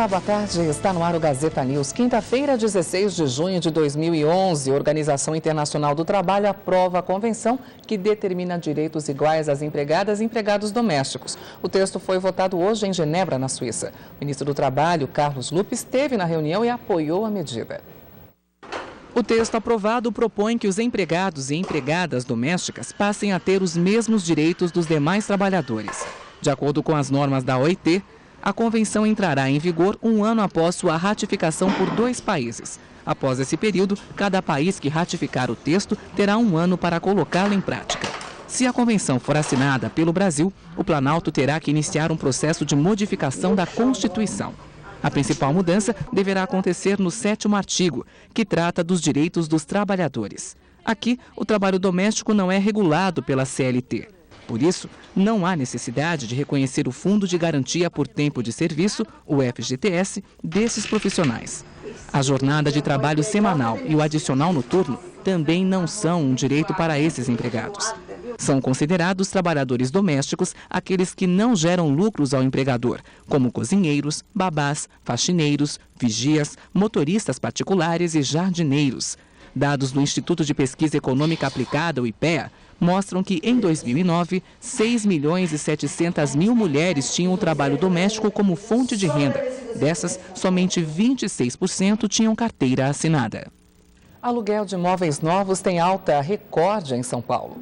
Olá, boa tarde. Está no ar o Gazeta News. Quinta-feira, 16 de junho de 2011, a Organização Internacional do Trabalho aprova a convenção que determina direitos iguais às empregadas e empregados domésticos. O texto foi votado hoje em Genebra, na Suíça. O ministro do Trabalho, Carlos Lupe, esteve na reunião e apoiou a medida. O texto aprovado propõe que os empregados e empregadas domésticas passem a ter os mesmos direitos dos demais trabalhadores. De acordo com as normas da OIT, a convenção entrará em vigor um ano após sua ratificação por 2 países. Após esse período, cada país que ratificar o texto terá um ano para colocá-lo em prática. Se a convenção for assinada pelo Brasil, o Planalto terá que iniciar um processo de modificação da Constituição. A principal mudança deverá acontecer no 7º artigo, que trata dos direitos dos trabalhadores. Aqui, o trabalho doméstico não é regulado pela CLT. Por isso, não há necessidade de reconhecer o Fundo de Garantia por Tempo de Serviço, o FGTS, desses profissionais. A jornada de trabalho semanal e o adicional noturno também não são um direito para esses empregados. São considerados trabalhadores domésticos aqueles que não geram lucros ao empregador, como cozinheiros, babás, faxineiros, vigias, motoristas particulares e jardineiros. Dados do Instituto de Pesquisa Econômica Aplicada, o IPEA, mostram que, em 2009, 6.700.000 mulheres tinham o trabalho doméstico como fonte de renda. Dessas, somente 26% tinham carteira assinada. Aluguel de imóveis novos tem alta recorde em São Paulo.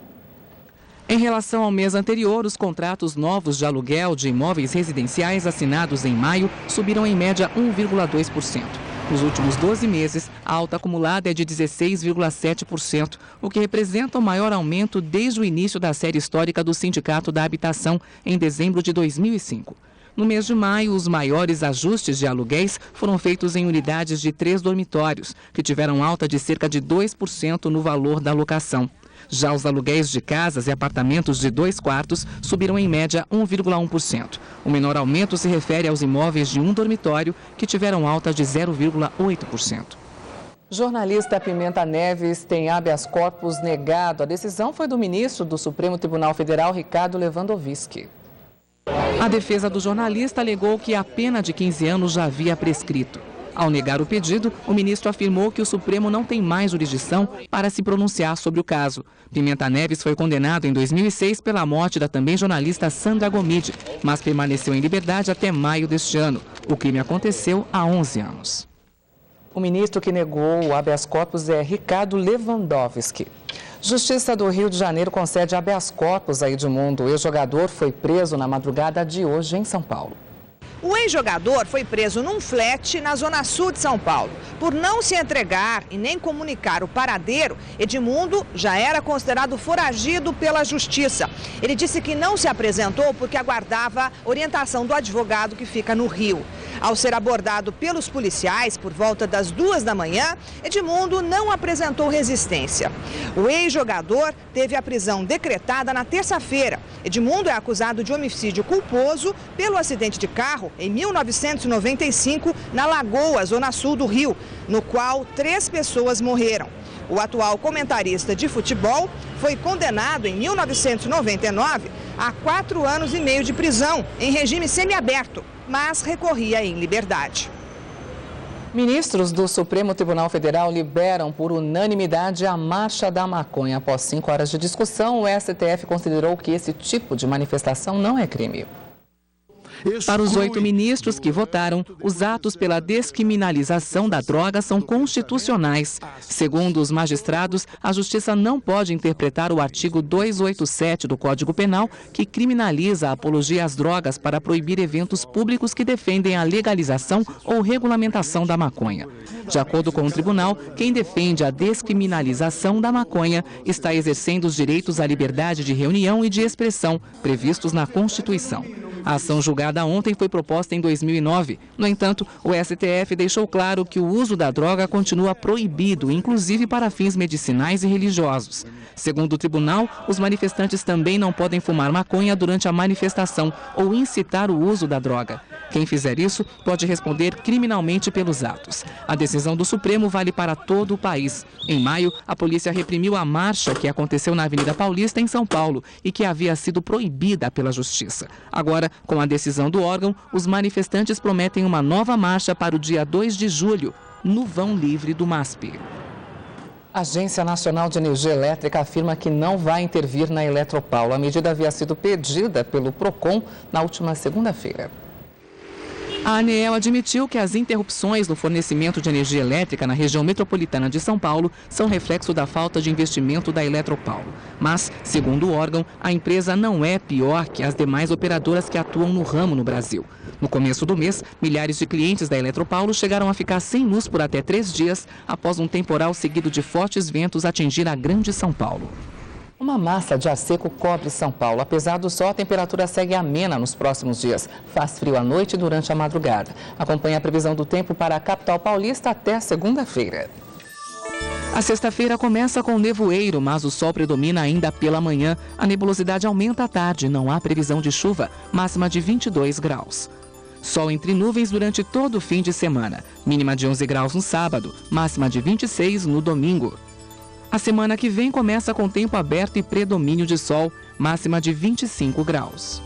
Em relação ao mês anterior, os contratos novos de aluguel de imóveis residenciais assinados em maio subiram em média 1,2%. Nos últimos 12 meses, a alta acumulada é de 16,7%, o que representa o maior aumento desde o início da série histórica do Sindicato da Habitação, em dezembro de 2005. No mês de maio, os maiores ajustes de aluguéis foram feitos em unidades de 3 dormitórios, que tiveram alta de cerca de 2% no valor da locação. Já os aluguéis de casas e apartamentos de 2 quartos subiram em média 1,1%. O menor aumento se refere aos imóveis de 1 dormitório, que tiveram alta de 0,8%. Jornalista Pimenta Neves tem habeas corpus negado. A decisão foi do ministro do Supremo Tribunal Federal, Ricardo Lewandowski. A defesa do jornalista alegou que a pena de 15 anos já havia prescrito. Ao negar o pedido, o ministro afirmou que o Supremo não tem mais jurisdição para se pronunciar sobre o caso. Pimenta Neves foi condenado em 2006 pela morte da também jornalista Sandra Gomide, mas permaneceu em liberdade até maio deste ano. O crime aconteceu há 11 anos. O ministro que negou o habeas corpus é Ricardo Lewandowski. Justiça do Rio de Janeiro concede habeas corpus a Edmundo. O ex-jogador foi preso na madrugada de hoje em São Paulo. O ex-jogador foi preso num flat na zona sul de São Paulo. Por não se entregar e nem comunicar o paradeiro, Edmundo já era considerado foragido pela justiça. Ele disse que não se apresentou porque aguardava orientação do advogado que fica no Rio. Ao ser abordado pelos policiais por volta das 2 da manhã, Edmundo não apresentou resistência. O ex-jogador teve a prisão decretada na terça-feira. Edmundo é acusado de homicídio culposo pelo acidente de carro em 1995, na Lagoa, zona sul do Rio, no qual 3 pessoas morreram. O atual comentarista de futebol foi condenado em 1999 a 4 anos e meio de prisão, em regime semiaberto, mas recorria em liberdade. Ministros do Supremo Tribunal Federal liberam por unanimidade a Marcha da Maconha. Após 5 horas de discussão, o STF considerou que esse tipo de manifestação não é crime. Para os 8 ministros que votaram, os atos pela descriminalização da droga são constitucionais. Segundo os magistrados, a Justiça não pode interpretar o artigo 287 do Código Penal, que criminaliza a apologia às drogas para proibir eventos públicos que defendem a legalização ou regulamentação da maconha. De acordo com o tribunal, quem defende a descriminalização da maconha está exercendo os direitos à liberdade de reunião e de expressão previstos na Constituição. A ação julgada ontem foi proposta em 2009. No entanto, o STF deixou claro que o uso da droga continua proibido, inclusive para fins medicinais e religiosos. Segundo o tribunal, os manifestantes também não podem fumar maconha durante a manifestação ou incitar o uso da droga. Quem fizer isso pode responder criminalmente pelos atos. A decisão do Supremo vale para todo o país. Em maio, a polícia reprimiu a marcha que aconteceu na Avenida Paulista, em São Paulo, e que havia sido proibida pela Justiça. Agora, com a decisão do órgão, os manifestantes prometem uma nova marcha para o dia 2 de julho, no vão livre do MASP. A Agência Nacional de Energia Elétrica afirma que não vai intervir na Eletropaulo. A medida havia sido pedida pelo PROCON na última segunda-feira. A ANEEL admitiu que as interrupções no fornecimento de energia elétrica na região metropolitana de São Paulo são reflexo da falta de investimento da Eletropaulo. Mas, segundo o órgão, a empresa não é pior que as demais operadoras que atuam no ramo no Brasil. No começo do mês, milhares de clientes da Eletropaulo chegaram a ficar sem luz por até 3 dias após um temporal seguido de fortes ventos atingir a Grande São Paulo. Uma massa de ar seco cobre São Paulo. Apesar do sol, a temperatura segue amena nos próximos dias. Faz frio à noite e durante a madrugada. Acompanhe a previsão do tempo para a capital paulista até segunda-feira. A sexta-feira começa com nevoeiro, mas o sol predomina ainda pela manhã. A nebulosidade aumenta à tarde. Não há previsão de chuva, máxima de 22 graus. Sol entre nuvens durante todo o fim de semana. Mínima de 11 graus no sábado, máxima de 26 no domingo. A semana que vem começa com tempo aberto e predomínio de sol, máxima de 25 graus.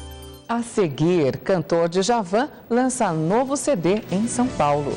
A seguir, cantor Djavan lança novo CD em São Paulo.